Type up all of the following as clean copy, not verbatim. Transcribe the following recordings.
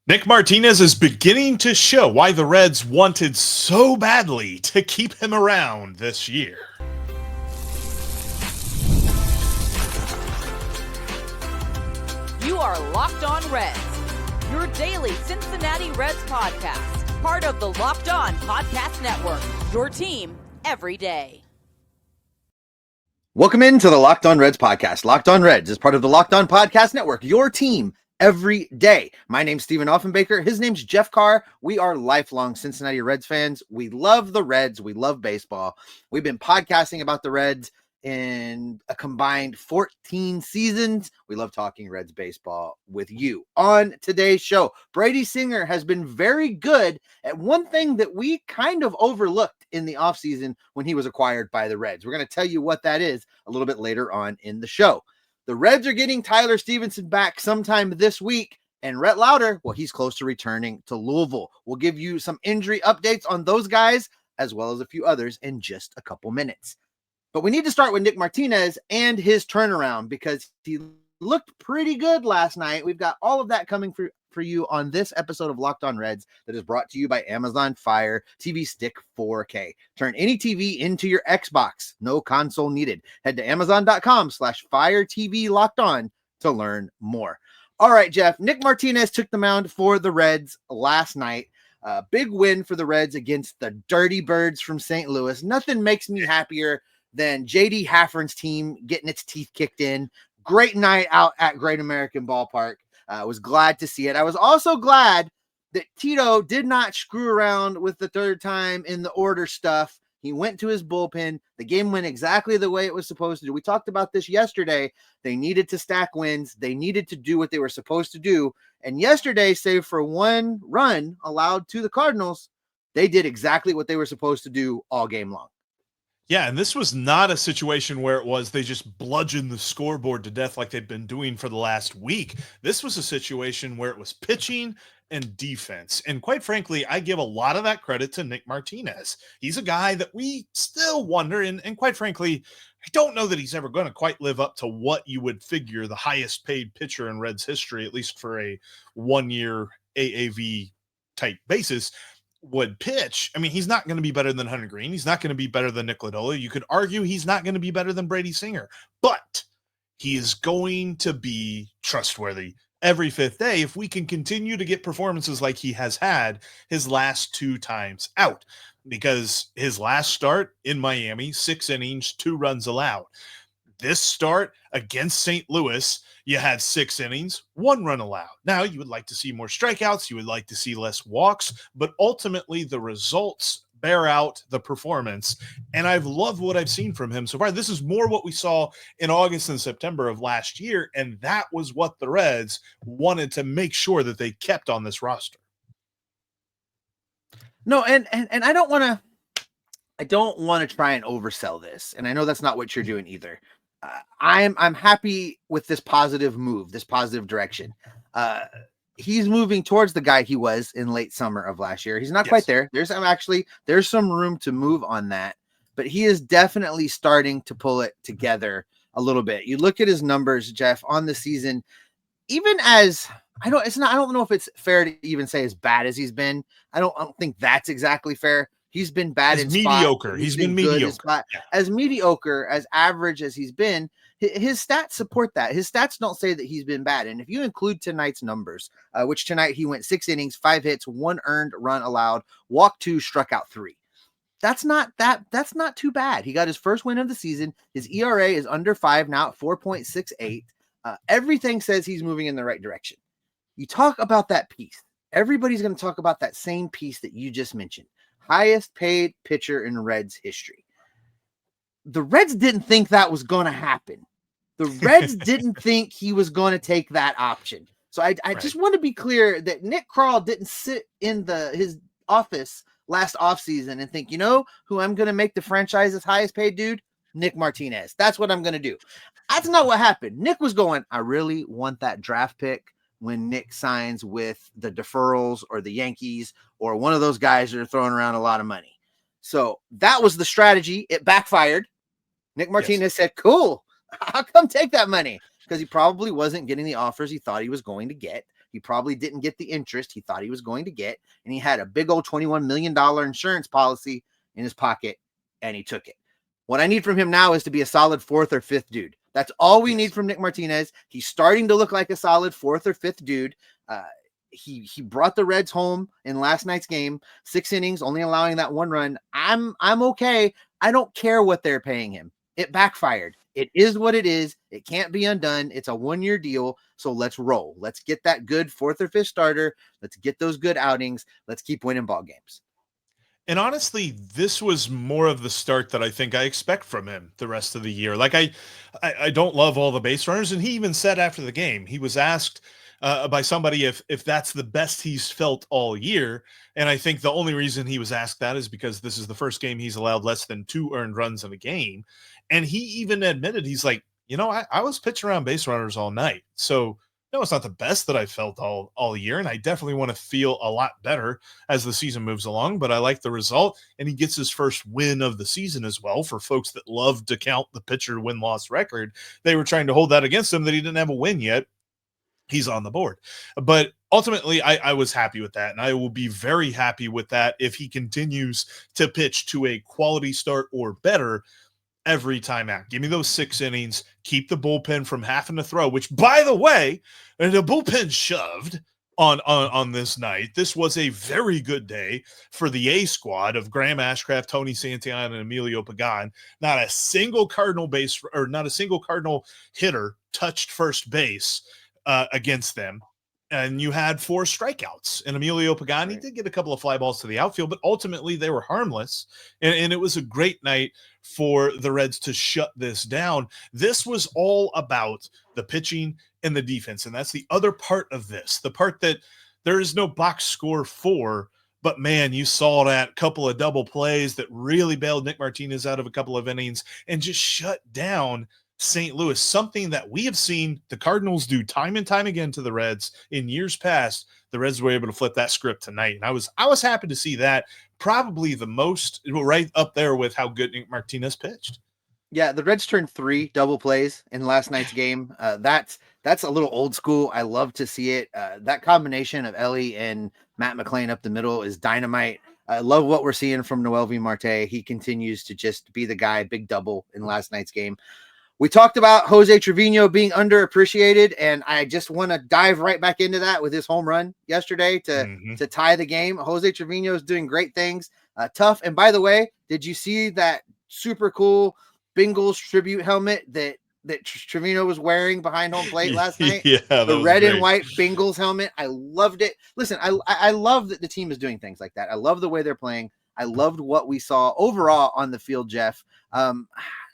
Nick Martinez is beginning to show why the Reds wanted so badly to keep him around this year. You are Locked On Reds, your daily Cincinnati Reds podcast, part of the Locked On Podcast Network, your team every day. Welcome into the Locked On Reds podcast. Locked On Reds is part of the Locked On Podcast Network, your team every day. My name's Stephen Offenbaker. His name's Jeff Carr. We are lifelong Cincinnati Reds fans. We love the Reds. We love baseball. We've been podcasting about the Reds in a combined 14 seasons. We love talking Reds baseball with you. On today's show, Brady Singer has been very good at one thing that we kind of overlooked in the offseason when he was acquired by the Reds. We're going to tell you what that is a little bit later on in the show. The Reds are getting Tyler Stephenson back sometime this week, and Rhett Lowder, well, he's close to returning to Louisville. We'll give you some injury updates on those guys, as well as a few others in just a couple minutes. But we need to start with Nick Martinez and his turnaround because he looked pretty good last night. We've got all of that coming for you on this episode of Locked On Reds that is brought to you by Amazon Fire TV Stick 4K. Turn any TV into your Xbox. No console needed. Head to Amazon.com/Fire TV Locked On to learn more. All right, Jeff. Nick Martinez took the mound for the Reds last night. Big win for the Reds against the Dirty Birds from St. Louis. Nothing makes me happier than J.D. Haffern's team getting its teeth kicked in. Great night out at Great American Ballpark. I was glad to see it. I was also glad that Tito did not screw around with the third time in the order stuff. He went to his bullpen. The game went exactly the way it was supposed to do. We talked about this yesterday. They needed to stack wins. They needed to do what they were supposed to do. And yesterday, save for one run allowed to the Cardinals, they did exactly what they were supposed to do all game long. Yeah, and this was not a situation where it was they just bludgeoned the scoreboard to death like they've been doing for the last week. This was a situation where it was pitching and defense. And quite frankly, I give a lot of that credit to Nick Martinez. He's a guy that we still wonder, and quite frankly, I don't know that he's ever going to quite live up to what you would figure the highest paid pitcher in Reds history, at least for a 1-year AAV type basis, would pitch. I mean, he's not going to be better than Hunter Green. He's not going to be better than Nick Lowder. You could argue he's not going to be better than Brady Singer, but he is going to be trustworthy every fifth day if we can continue to get performances like he has had his last 2 times out, because his last start in Miami, 6 innings, 2 runs allowed. This start against St. Louis, you had 6 innings, 1 run allowed. Now, you would like to see more strikeouts. You would like to see less walks, but ultimately the results bear out the performance. And I've loved what I've seen from him so far. This is more what we saw in August and September of last year, and that was what the Reds wanted to make sure that they kept on this roster. No, and I don't want to try and oversell this, and I know that's not what you're doing either. I'm happy with this positive move, this positive direction. He's moving towards the guy he was in late summer of last year. He's not quite there. There's some room to move on that, but he is definitely starting to pull it together a little bit. You look at his numbers, Jeff, on the season, even as I don't know if it's fair to even say as bad as he's been. I don't think that's exactly fair. He's been bad in mediocre. Spot. He's been mediocre. Yeah. As mediocre, as average as he's been, his stats support that. His stats don't say that he's been bad. And if you include tonight's numbers, which tonight he went 6 innings, 5 hits, 1 earned run allowed, walked 2, struck out 3. That's not too bad. He got his first win of the season. His ERA is under 5 now at 4.68. Everything says he's moving in the right direction. You talk about that piece. Everybody's going to talk about that same piece that you just mentioned. Highest paid pitcher in Reds history. The Reds didn't think that was going to happen. The Reds didn't think he was going to take that option. So I just want to be clear that Nick Krall didn't sit in his office last offseason and think, you know who I'm going to make the franchise's highest paid dude? Nick Martinez. That's what I'm going to do. That's not what happened. Nick was going, I really want that draft pick when Nick signs with the deferrals or the Yankees or one of those guys that are throwing around a lot of money. So that was the strategy. It backfired. Nick Martinez said, cool, I'll come take that money, because he probably wasn't getting the offers he thought he was going to get. He probably didn't get the interest he thought he was going to get, and he had a big old $21 million insurance policy in his pocket, and he took it. What I need from him now is to be a solid fourth or fifth dude. That's all we need from Nick Martinez. He's starting to look like a solid fourth or fifth dude. He brought the Reds home in last night's game, 6 innings, only allowing that 1 run. I'm okay. I don't care what they're paying him. It backfired. It is what it is. It can't be undone. It's a 1-year deal. So let's roll. Let's get that good fourth or fifth starter. Let's get those good outings. Let's keep winning ball games. And honestly, this was more of the start that I think I expect from him the rest of the year. Like I don't love all the base runners, and he even said after the game, he was asked by somebody if that's the best he's felt all year, and I think the only reason he was asked that is because this is the first game he's allowed less than 2 earned runs in a game, and he even admitted he's like, I was pitching around base runners all night, so. No, it's not the best that I felt all year, and I definitely want to feel a lot better as the season moves along, but I like the result, and he gets his first win of the season as well. For folks that love to count the pitcher win-loss record, they were trying to hold that against him that he didn't have a win yet. He's on the board. But ultimately, I was happy with that, and I will be very happy with that if he continues to pitch to a quality start or better every time out. Give me those 6 innings. Keep the bullpen from having to throw, which, by the way, the bullpen shoved on this night. This was a very good day for the A squad of Graham Ashcraft, Tony Santillana, and Emilio Pagan. Not a single Cardinal hitter touched first base against them. And you had 4 strikeouts. And Emilio Pagan, he did get a couple of fly balls to the outfield, but ultimately they were harmless. And it was a great night for the Reds to shut this down. This was all about the pitching and the defense. And that's the other part of this, the part that there is no box score for. But, man, you saw that couple of double plays that really bailed Nick Martinez out of a couple of innings and just shut down St. Louis, something that we have seen the Cardinals do time and time again to the Reds in years past. The Reds were able to flip that script tonight, and I was happy to see that. Probably the most, right up there with how good Nick Martinez pitched. Yeah, the Reds turned 3 double plays in last night's game. That's a little old school. I love to see it. That combination of Ellie and Matt McClain up the middle is dynamite. I love what we're seeing from Noel V. Marte. He continues to just be the guy. Big double in last night's game. We talked about Jose Trevino being underappreciated, and I just want to dive right back into that with his home run yesterday to tie the game. Jose Trevino is doing great things. Tough. And by the way, did you see that super cool Bengals tribute helmet that Trevino was wearing behind home plate last night? Yeah, the red and white Bengals helmet. I loved it. Listen, I love that the team is doing things like that. I love the way they're playing. I loved what we saw overall on the field, Jeff.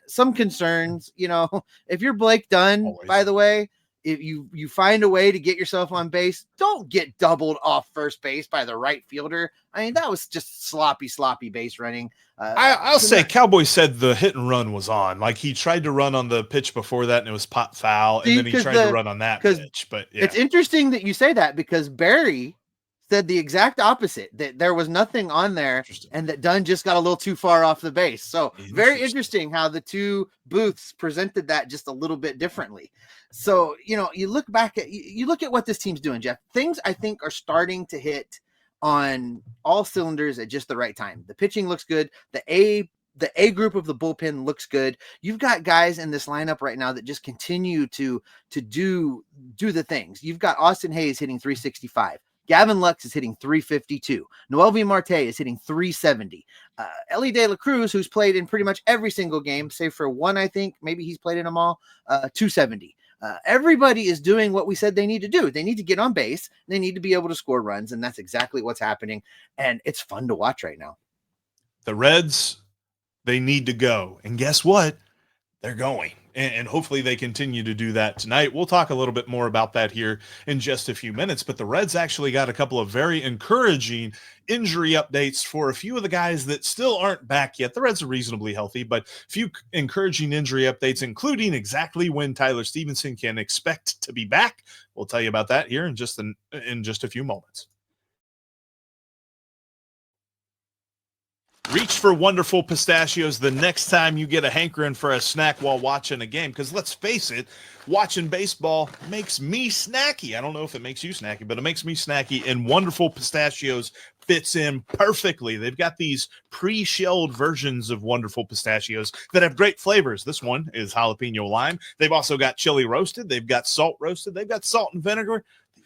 Some concerns, if you're Blake Dunn, always. By the way, if you find a way to get yourself on base, don't get doubled off first base by the right fielder. I mean, that was just sloppy base running. I'll say Cowboy said the hit and run was on. Like, he tried to run on the pitch before that, and it was pop foul, and then he tried to run on that pitch. But yeah. It's interesting that you say that, because Barry said the exact opposite, that there was nothing on there and that Dunn just got a little too far off the base. So very interesting how the two booths presented that just a little bit differently. So, you look at what this team's doing, Jeff. Things I think are starting to hit on all cylinders at just the right time. The pitching looks good. The A group of the bullpen looks good. You've got guys in this lineup right now that just continue to do the things. You've got Austin Hayes hitting 365. Gavin Lux is hitting 352. Noel V. Marte is hitting 370. Ellie De La Cruz, who's played in pretty much every single game, save for one, I think, maybe he's played in them all, 270. Everybody is doing what we said they need to do. They need to get on base. They need to be able to score runs, and that's exactly what's happening, and it's fun to watch right now. The Reds, they need to go, and guess what? They're going. And hopefully they continue to do that tonight. We'll talk a little bit more about that here in just a few minutes. But the Reds actually got a couple of very encouraging injury updates for a few of the guys that still aren't back yet. The Reds are reasonably healthy, but a few encouraging injury updates, including exactly when Tyler Stephenson can expect to be back. We'll tell you about that here in just a few moments. Reach for wonderful pistachios the next time you get a hankering for a snack while watching a game. Because let's face it, watching baseball makes me snacky. I don't know if it makes you snacky, but it makes me snacky. And wonderful pistachios fits in perfectly. They've got these pre-shelled versions of wonderful pistachios that have great flavors. This one is jalapeno lime. They've also got chili roasted. They've got salt roasted. They've got salt and vinegar.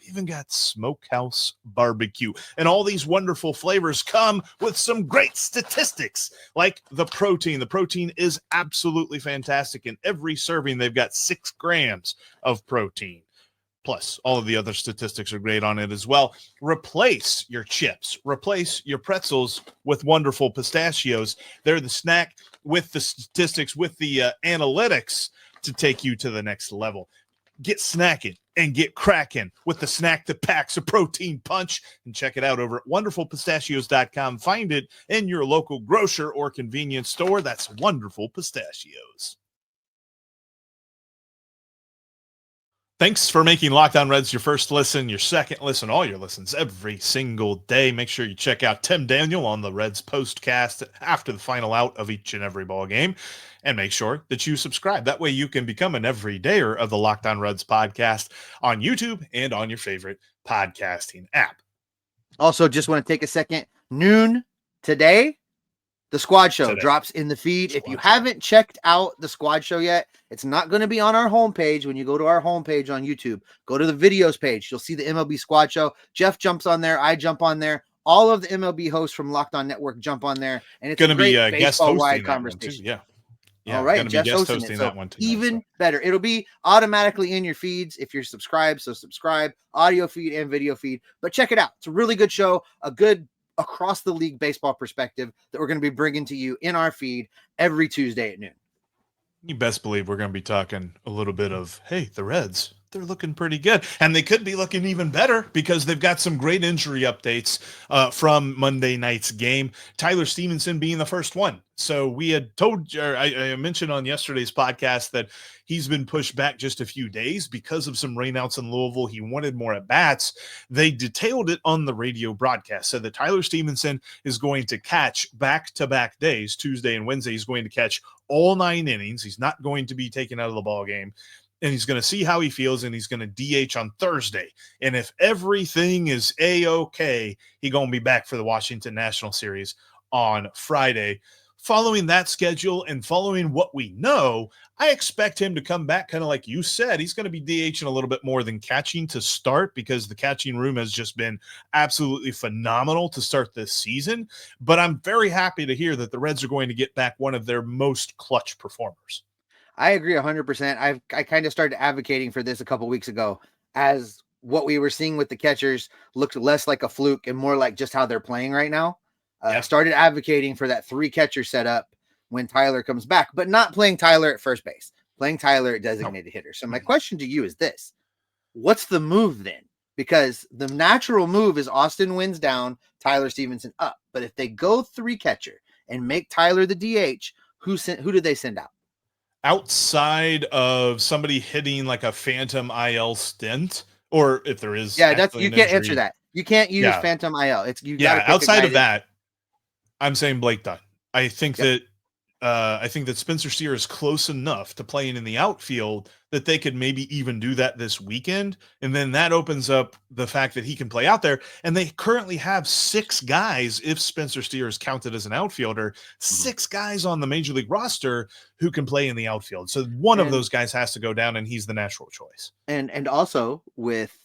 Even got smokehouse barbecue, and all these wonderful flavors come with some great statistics like the protein. The protein is absolutely fantastic. In every serving, they've got 6 grams of protein. Plus, all of the other statistics are great on it as well. Replace your chips, replace your pretzels with wonderful pistachios. They're the snack with the statistics, with the analytics to take you to the next level. Get snacking and get cracking with the snack that packs a protein punch, and check it out over at wonderfulpistachios.com. Find it in your local grocer or convenience store. That's Wonderful Pistachios. Thanks for making Locked On Reds your first listen, your second listen, all your listens every single day. Make sure you check out Tim Daniel on the Reds postcast after the final out of each and every ball game. And make sure that you subscribe. That way you can become an everydayer of the Locked On Reds podcast on YouTube and on your favorite podcasting app. Also, just want to take a second. Noon today, the Squad Show drops in the feed. If you haven't checked out the Squad Show yet, it's not going to be on our homepage. When you go to our homepage on YouTube, go to the videos page. You'll see the MLB Squad Show. Jeff jumps on there. I jump on there. All of the MLB hosts from Locked On Network jump on there. And it's going to be a guest hosting conversation. Yeah. All right. Jeff's hosting it. So that one too, even better. It'll be automatically in your feeds if you're subscribed. So subscribe, audio feed and video feed. But check it out. It's a really good show. A good across the league baseball perspective that we're going to be bringing to you in our feed every Tuesday at noon. You best believe we're going to be talking a little bit of, hey, the Reds, they're looking pretty good. And they could be looking even better because they've got some great injury updates from Monday night's game. Tyler Stephenson being the first one. So we had told, I mentioned on yesterday's podcast that he's been pushed back just a few days because of some rainouts in Louisville. He wanted more at bats. They detailed it on the radio broadcast. So that Tyler Stephenson is going to catch back-to-back days, Tuesday and Wednesday. He's going to catch all 9 innings. He's not going to be taken out of the ball game. And he's going to see how he feels, and he's going to DH on Thursday. And if everything is A-OK, he's going to be back for the Washington National Series on Friday. Following that schedule and following what we know, I expect him to come back kind of like you said. He's going to be DHing a little bit more than catching to start because the catching room has just been absolutely phenomenal to start this season. But I'm very happy to hear that the Reds are going to get back one of their most clutch performers. I agree 100%. I kind of started advocating for this a couple weeks ago as what we were seeing with the catchers looked less like a fluke and more like just how they're playing right now. I started advocating for that 3 catcher setup when Tyler comes back, but not playing Tyler at first base, playing Tyler at designated hitter. So my question to you is this: what's the move then? Because the natural move is Austin Wynns down, Tyler Stephenson up. But if they go 3 catcher and make Tyler the DH, who do they send out? Outside of somebody hitting like a phantom IL stint, or if there is, that's you can't answer that. You can't use phantom IL. It's you. Outside of that, I'm saying Blake Dunn. I think that Spencer Steer is close enough to playing in the outfield that they could maybe even do that this weekend. And then that opens up the fact that he can play out there. And they currently have 6 guys, if Spencer Steer is counted as an outfielder, 6 guys on the major league roster who can play in the outfield. So one of those guys has to go down, and he's the natural choice. And also with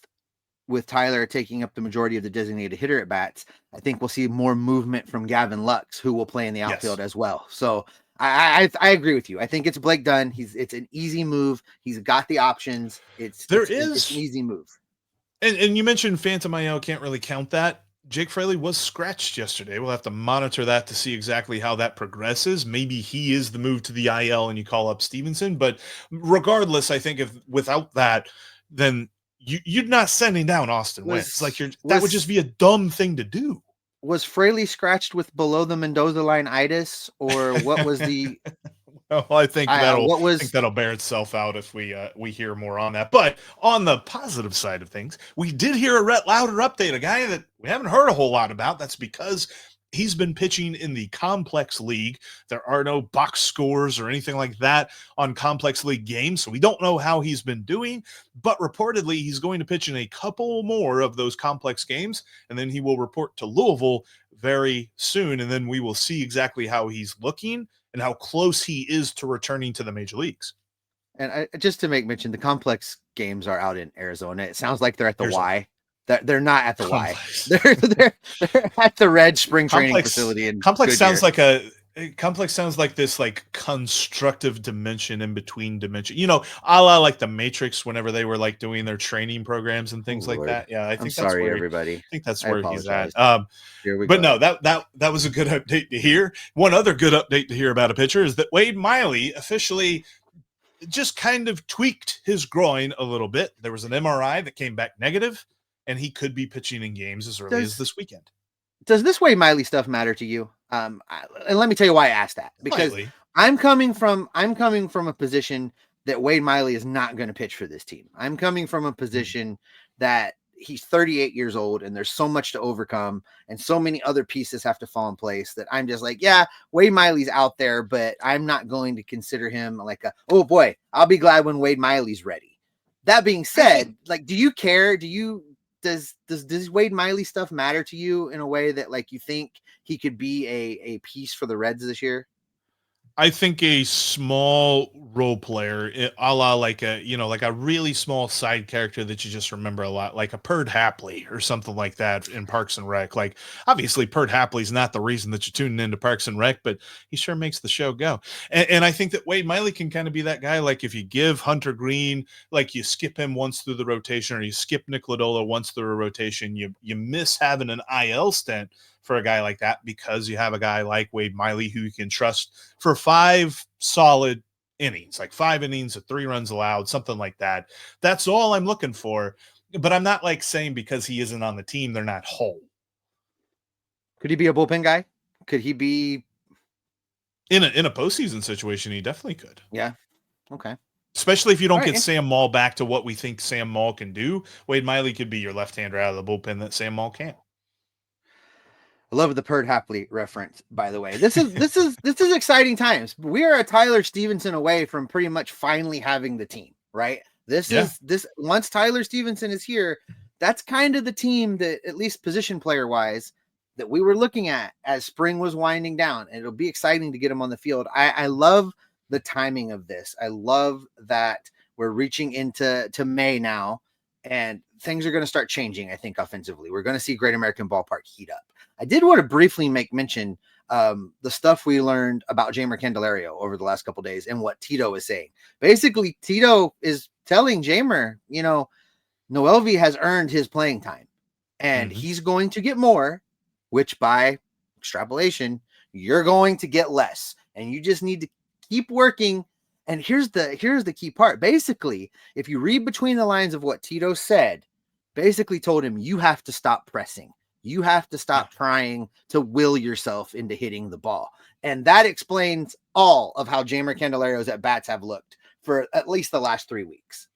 Tyler taking up the majority of the designated hitter at bats, I think we'll see more movement from Gavin Lux, who will play in the outfield as well. So I agree with you. I think it's Blake Dunn. It's an easy move. He's got the options. It's an easy move. And you mentioned phantom IL, can't really count that. Jake Fraley was scratched yesterday. We'll have to monitor that to see exactly how that progresses. Maybe he is the move to the IL and you call up Stevenson. But regardless, I think if without that, then you're not sending down Austin Wentz. That would just be a dumb thing to do. Was Fraley scratched with below the Mendoza line itis, or what was the? Well, I think that'll bear itself out if we hear more on that. But on the positive side of things, we did hear a Rhett Lowder update, a guy that we haven't heard a whole lot about. That's because He's been pitching in the complex league. There are no box scores or anything like that on complex league games, so we don't know how he's been doing, but reportedly he's going to pitch in a couple more of those complex games, and then he will report to Louisville very soon, and then we will see exactly how he's looking and how close he is to returning to the major leagues. And just to make mention, the complex games are out in Arizona. It sounds like they're at the Arizona. Y. They're not at the Complex. Y. They're at the Red spring training Complex facility. In complex Goodyear. sounds like this like constructive dimension in between dimension. You know, a la like the Matrix whenever they were like doing their training programs and things like Lord. that. Yeah, I think I'm that's sorry, where everybody. I think that's I where he's at. apologize. Here we But go. no, that was a good update to hear. One other good update to hear about a pitcher is that Wade Miley officially just kind of tweaked his groin a little bit. There was an MRI that came back negative, and he could be pitching in games as early as this weekend. Does this Wade Miley stuff matter to you? And let me tell you why I asked that. Because Slightly. I'm coming from a position that Wade Miley is not going to pitch for this team. I'm coming from a position that he's 38 years old and there's so much to overcome and so many other pieces have to fall in place that I'm just like, yeah, Wade Miley's out there, but I'm not going to consider him like oh boy, I'll be glad when Wade Miley's ready. That being said, like, do you care? Does Wade Miley stuff matter to you in a way that like you think he could be a piece for the Reds this year? I think a small role player, a la like a really small side character that you just remember a lot, like a Perd Hapley or something like that in Parks and Rec. Like, obviously, Perd Hapley's not the reason that you're tuning into Parks and Rec, but he sure makes the show go. And I think that Wade Miley can kind of be that guy. Like, if you give Hunter Green, like you skip him once through the rotation, or you skip Nick Lodolo once through a rotation, you miss having an IL stint for a guy like that because you have a guy like Wade Miley who you can trust for 5 solid innings, like 5 innings of 3 runs allowed, something like that. That's all I'm looking for. But I'm not like saying because he isn't on the team, they're not whole. Could he be a bullpen guy? Could he be in a postseason situation? He definitely could. Yeah. Okay. Especially if you don't All get right. Sam Maul back to what we think Sam Maul can do. Wade Miley could be your left-hander out of the bullpen that Sam Maul can't. I love the Perd Hapley reference, by the way. This is exciting times. We are a Tyler Stephenson away from pretty much finally having the team, right? This once Tyler Stephenson is here, that's kind of the team that, at least position player wise, that we were looking at as spring was winding down, and it'll be exciting to get him on the field. I love the timing of this. I love that we're reaching into May now, and things are going to start changing. I think offensively, we're going to see Great American Ballpark heat up. I did want to briefly make mention the stuff we learned about Jeimer Candelario over the last couple of days and what Tito is saying. Basically, Tito is telling Jeimer, Noelvi has earned his playing time, and he's going to get more, which by extrapolation, you're going to get less, and you just need to keep working. And here's the key part. Basically, if you read between the lines of what Tito said, basically told him, you have to stop pressing. You have to stop trying to will yourself into hitting the ball. And that explains all of how Jeimer Candelario's at bats have looked for at least the last 3 weeks.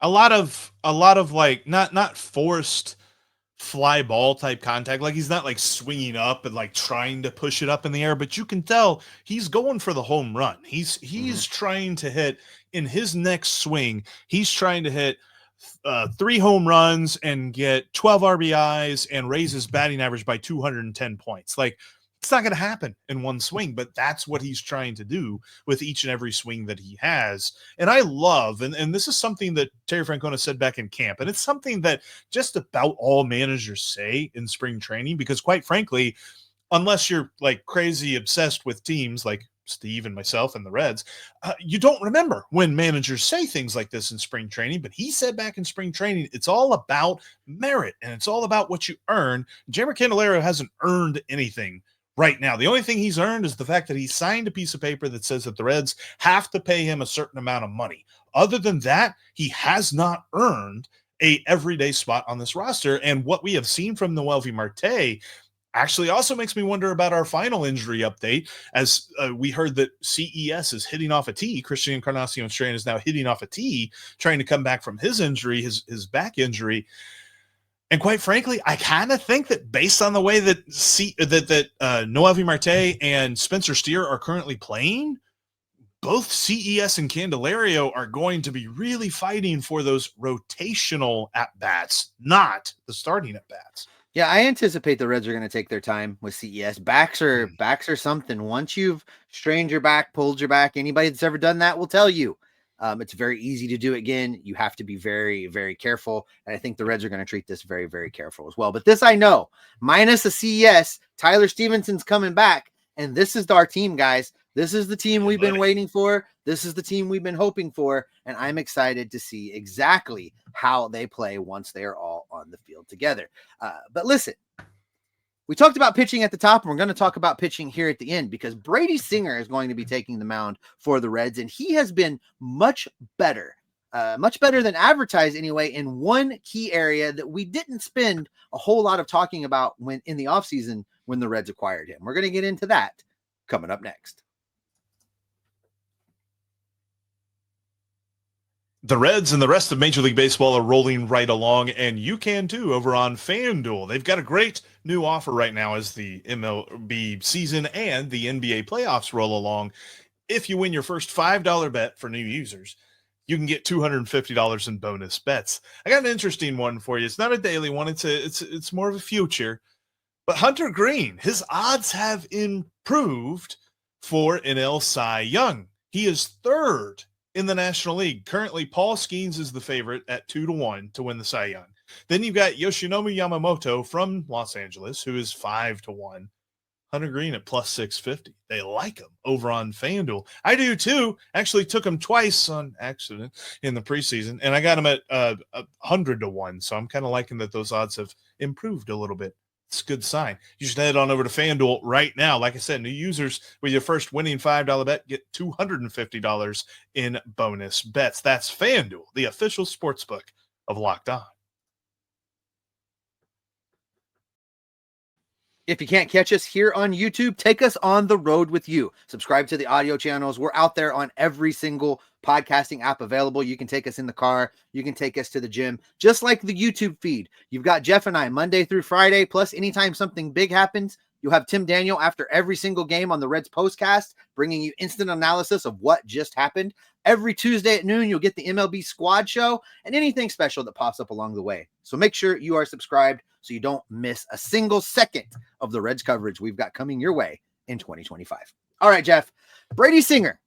A lot of like not forced fly ball type contact. Like, he's not like swinging up and like trying to push it up in the air, but you can tell he's going for the home run. He's trying to hit in his next swing. He's trying to hit 3 home runs and get 12 RBIs and raise his batting average by 210 points. Like, it's not going to happen in one swing, but that's what he's trying to do with each and every swing that he has. And I love, and this is something that Terry Francona said back in camp, and it's something that just about all managers say in spring training, because quite frankly, unless you're like crazy obsessed with teams like Steve and myself and the Reds, you don't remember when managers say things like this in spring training. But he said back in spring training, it's all about merit and it's all about what you earn. Jeimer Candelario hasn't earned anything right now. The only thing he's earned is the fact that he signed a piece of paper that says that the Reds have to pay him a certain amount of money. Other than that, he has not earned a everyday spot on this roster. And what we have seen from Noelvi Marte actually also makes me wonder about our final injury update, as we heard that CES is hitting off a tee. Christian Encarnacion Strand is now hitting off a tee, trying to come back from his injury, his back injury. And quite frankly, I kind of think that based on the way that Noelvi Marte and Spencer Steer are currently playing, both CES and Candelario are going to be really fighting for those rotational at-bats, not the starting at-bats. Yeah, I anticipate the Reds are going to take their time with CES. Backs are something. Once you've strained your back, pulled your back, anybody that's ever done that will tell you. It's very easy to do again. You have to be very, very careful. And I think the Reds are going to treat this very, very careful as well. But this I know, minus a CES, Tyler Stephenson's coming back. And this is our team, guys. This is the team we've been waiting for. This is the team we've been hoping for. And I'm excited to see exactly how they play once they're all on the field together. But listen, we talked about pitching at the top, and we're going to talk about pitching here at the end because Brady Singer is going to be taking the mound for the Reds, and he has been much better than advertised anyway, in one key area that we didn't spend a whole lot of talking about when in the offseason when the Reds acquired him. We're going to get into that coming up next. The Reds and the rest of Major League Baseball are rolling right along, and you can too over on FanDuel. They've got a great new offer right now as the MLB season and the NBA playoffs roll along. If you win your first $5 bet for new users, you can get $250 in bonus bets. I got an interesting one for you. It's not a daily one. It's more of a future. But Hunter Green, his odds have improved for NL Cy Young. He is third in the National League. Currently, Paul Skeens is the favorite at 2-1 to win the Cy Young. Then you've got Yoshinobu Yamamoto from Los Angeles, who is 5-1. Hunter Green at plus 650. They like him over on FanDuel. I do too. Actually took him twice on accident in the preseason, and I got him at 100-1. So I'm kind of liking that those odds have improved a little bit. It's a good sign. You should head on over to FanDuel right now. Like I said, new users with your first winning $5 bet get $250 in bonus bets. That's FanDuel, the official sportsbook of Locked On. If you can't catch us here on YouTube, take us on the road with you. Subscribe to the audio channels. We're out there on every single podcasting app available. You can take us in the car. You can take us to the gym, just like the YouTube feed. You've got Jeff and I Monday through Friday, plus anytime something big happens, you'll have Tim Daniel after every single game on the Reds postcast, bringing you instant analysis of what just happened. Every Tuesday at noon, you'll get the MLB Squad Show and anything special that pops up along the way. So make sure you are subscribed so you don't miss a single second of the Reds coverage we've got coming your way in 2025. All right, Jeff. Brady Singer,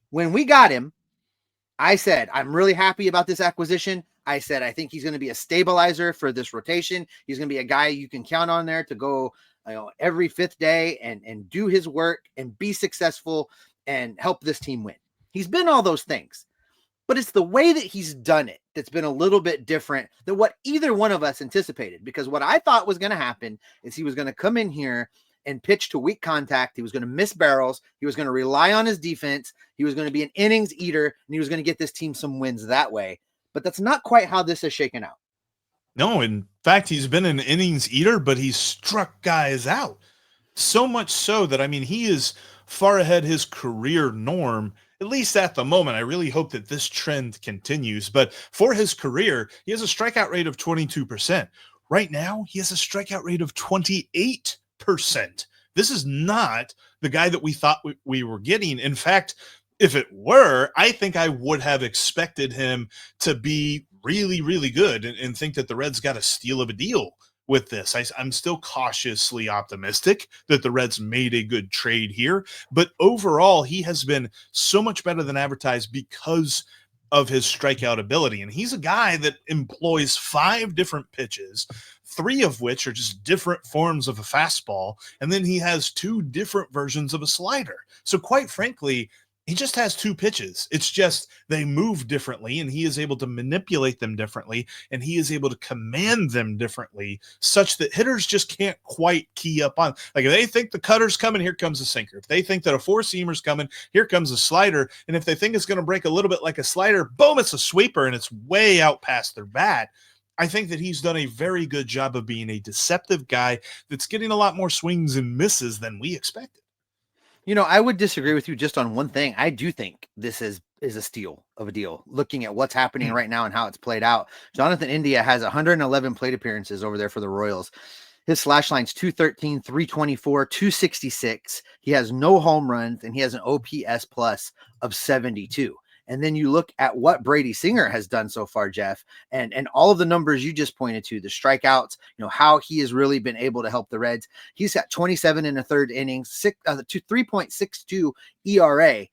when we got him, I said, I'm really happy about this acquisition. I said, I think he's going to be a stabilizer for this rotation. He's going to be a guy you can count on there to go every fifth day and do his work and be successful and help this team win. He's been all those things, but it's the way that he's done it that's been a little bit different than what either one of us anticipated, because what I thought was going to happen is he was going to come in here and pitch to weak contact. He was going to miss barrels. He was going to rely on his defense. He was going to be an innings eater, and he was going to get this team some wins that way. But that's not quite how this has shaken out. No, in fact, he's been an innings eater, but he's struck guys out. So much so that, I mean, he is far ahead his career norm, at least at the moment. I really hope that this trend continues. But for his career, he has a strikeout rate of 22%. Right now, he has a strikeout rate of 28%. This is not the guy that we thought we were getting. In fact, if it were, I think I would have expected him to be really, really good and think that the Reds got a steal of a deal with this. I'm still cautiously optimistic that the Reds made a good trade here, but overall, he has been so much better than advertised because of his strikeout ability. And he's a guy that employs 5 different pitches, 3 of which are just different forms of a fastball. And then he has 2 different versions of a slider. So quite frankly, he just has 2 pitches. It's just they move differently, and he is able to manipulate them differently, and he is able to command them differently such that hitters just can't quite key up on. Like if they think the cutter's coming, here comes a sinker. If they think that a 4-seamer's coming, here comes a slider. And if they think it's going to break a little bit like a slider, boom, it's a sweeper, and it's way out past their bat. I think that he's done a very good job of being a deceptive guy that's getting a lot more swings and misses than we expected. You know, I would disagree with you just on one thing. I do think this has is a steal of a deal. Looking at what's happening right now and how it's played out, Jonathan India has 111 plate appearances over there for the Royals. His slash line's 213, 324, 266. He has no home runs, and he has an OPS plus of 72. And then you look at what Brady Singer has done so far, Jeff, and all of the numbers you just pointed to, the strikeouts, how he has really been able to help the Reds. He's got 27 in the third inning, 3.62 ERA.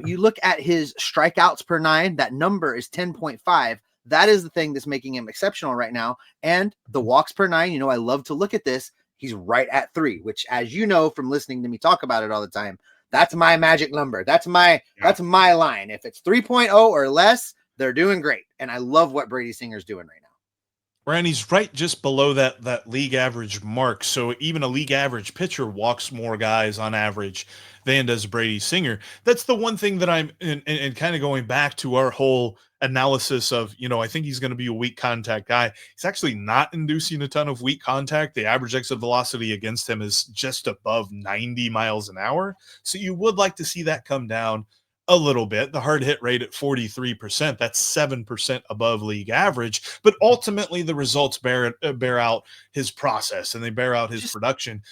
You look at his strikeouts per 9, that number is 10.5. That is the thing that's making him exceptional right now. And the walks per 9, I love to look at this. He's right at 3, which, as you know from listening to me talk about it all the time, that's my magic number. That's my line. If it's 3.0 or less, they're doing great. And I love what Brady Singer's doing right now. Ryan, he's right just below that league average mark. So even a league average pitcher walks more guys on average than does Brady Singer. That's the one thing that I'm and kind of going back to our whole analysis of, I think he's going to be a weak contact guy. He's actually not inducing a ton of weak contact. The average exit velocity against him is just above 90 miles an hour. So you would like to see that come down a little bit. The hard hit rate at 43%, that's 7% above league average, but ultimately the results bear out his process and they bear out his production.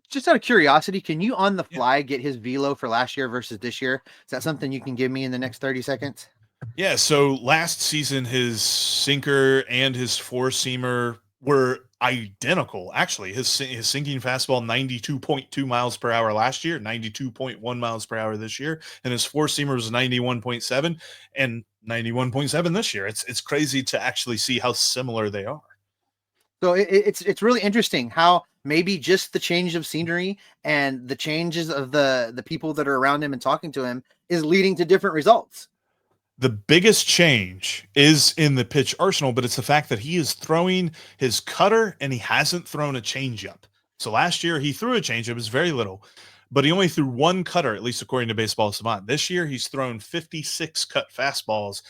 Just out of curiosity, can you on the fly get his velo for last year versus this year? Is that something you can give me in the next 30 seconds? Yeah, so last season his sinker and his four-seamer were identical. Actually, his sinking fastball 92.2 miles per hour last year, 92.1 miles per hour this year, and his four-seamer was 91.7 and 91.7 this year. It's crazy to actually see how similar they are. So it's really interesting how maybe just the change of scenery and the changes of the people that are around him and talking to him is leading to different results. The biggest change is in the pitch arsenal, but it's the fact that he is throwing his cutter and he hasn't thrown a changeup. So last year he threw a changeup, it was very little, but he only threw one cutter, at least according to Baseball Savant. This year he's thrown 56 cut fastballs,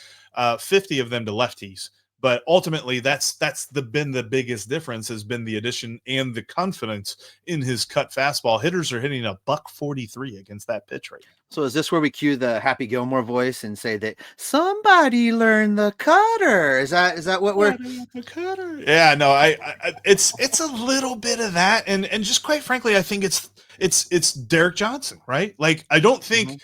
50 of them to lefties. But ultimately, that's been the biggest difference, has been the addition and the confidence in his cut fastball. Hitters are hitting a $143 against that pitch rate. So is this where we cue the Happy Gilmore voice and say that somebody learned the cutter? Is that what we're the cutter? Yeah, no, it's a little bit of that, and just quite frankly, I think it's Derek Johnson, right? Like I don't think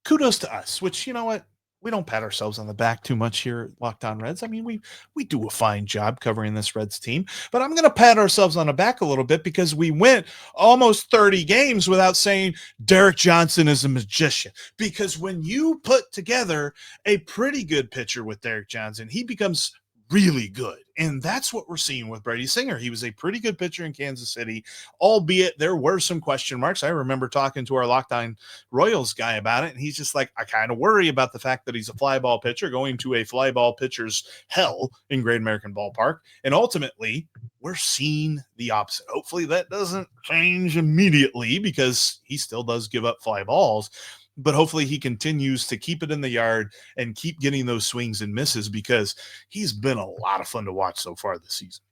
kudos to us, which you know what. We don't pat ourselves on the back too much here at Locked On Reds. I mean, we do a fine job covering this Reds team, but I'm going to pat ourselves on the back a little bit because we went almost 30 games without saying Derek Johnson is a magician. Because when you put together a pretty good pitcher with Derek Johnson, he becomes really good. And that's what we're seeing with Brady Singer. He was a pretty good pitcher in Kansas City, albeit there were some question marks. I remember talking to our Locked On Royals guy about it, and he's just like, I kind of worry about the fact that he's a fly ball pitcher going to a fly ball pitcher's hell in Great American Ballpark. And ultimately, we're seeing the opposite. Hopefully that doesn't change immediately because he still does give up fly balls. But hopefully he continues to keep it in the yard and keep getting those swings and misses because he's been a lot of fun to watch so far this season.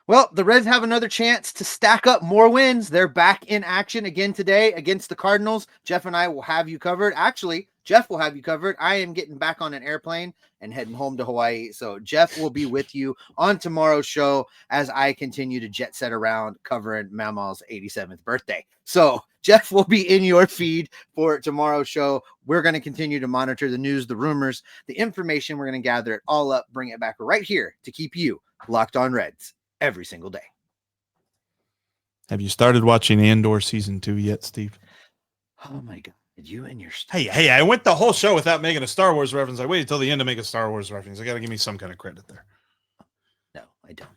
Well, the Reds have another chance to stack up more wins. They're back in action again today against the Cardinals. Jeff and I will have you covered. Actually, Jeff will have you covered. I am getting back on an airplane and heading home to Hawaii. So Jeff will be with you on tomorrow's show as I continue to jet set around covering Mamaw's 87th birthday. So Jeff will be in your feed for tomorrow's show. We're going to continue to monitor the news, the rumors, the information. We're going to gather it all up, bring it back right here to keep you locked on Reds every single day. Have you started watching Andor season 2 yet, Steve? Oh my God. You and your hey, I went the whole show without making a Star Wars reference. I waited till the end to make a Star Wars reference. I got to give me some kind of credit there. No, I don't.